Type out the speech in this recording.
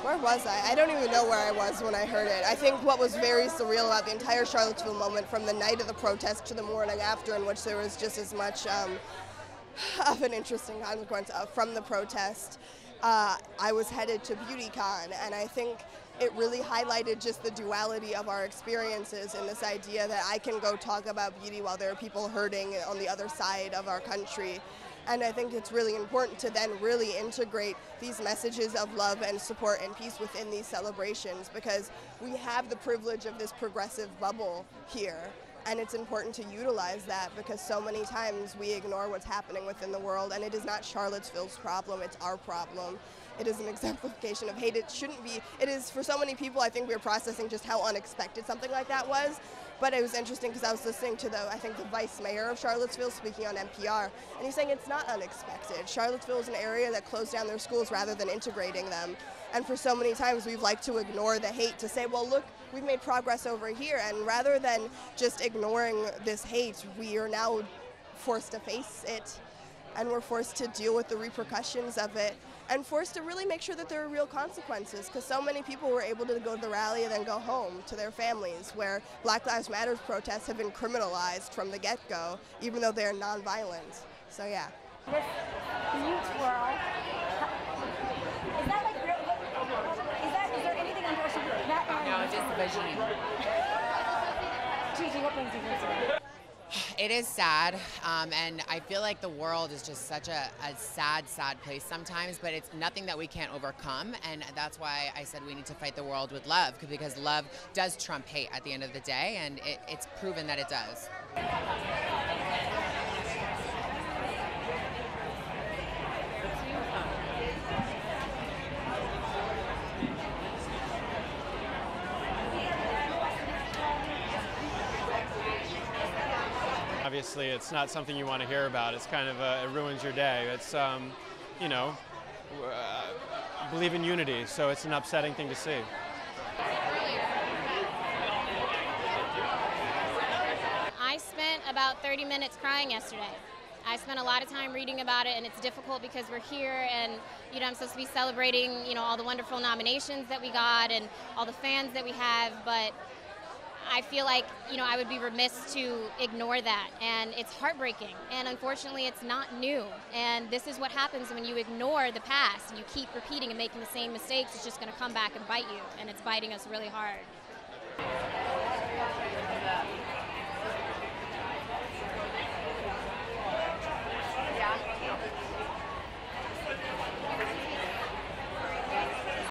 Where was I? I don't even know where I was when I heard it. I think what was very surreal about the entire Charlottesville moment, from the night of the protest to the morning after, in which there was just as much of an interesting consequence from the protest, I was headed to BeautyCon, and I think it really highlighted just the duality of our experiences in this idea that I can go talk about beauty while there are people hurting on the other side of our country. And I think it's really important to then really integrate these messages of love and support and peace within these celebrations, because we have the privilege of this progressive bubble here. And it's important to utilize that, because so many times we ignore what's happening within the world, and it is not Charlottesville's problem, it's our problem. It is an exemplification of hate. It shouldn't be. It is, for so many people, I think we're processing just how unexpected something like that was. But it was interesting because I was listening to the vice mayor of Charlottesville speaking on NPR, and he's saying it's not unexpected. Charlottesville is an area that closed down their schools rather than integrating them. And for so many times we've liked to ignore the hate, to say, well, look, we've made progress over here. And rather than just ignoring this hate, we are now forced to face it, and we're forced to deal with the repercussions of it, and forced to really make sure that there are real consequences, because so many people were able to go to the rally and then go home to their families, where Black Lives Matter protests have been criminalized from the get-go, even though they're nonviolent. So yeah. This huge world, is that like real, is there anything unfortunate that? No, just vision. Gigi, what brings you here today? It is sad, and I feel like the world is just such a sad, sad place sometimes, but it's nothing that we can't overcome, and that's why I said we need to fight the world with love, because love does trump hate at the end of the day, and it's proven that it does. Obviously, it's not something you want to hear about. It's kind of, it ruins your day. It's, you know, believe in unity, so it's an upsetting thing to see. I spent about 30 minutes crying yesterday. I spent a lot of time reading about it, and it's difficult because we're here and, you know, I'm supposed to be celebrating, you know, all the wonderful nominations that we got and all the fans that we have, but I feel like, you know, I would be remiss to ignore that, and it's heartbreaking, and unfortunately it's not new, and this is what happens when you ignore the past and you keep repeating and making the same mistakes. It's just going to come back and bite you, and it's biting us really hard.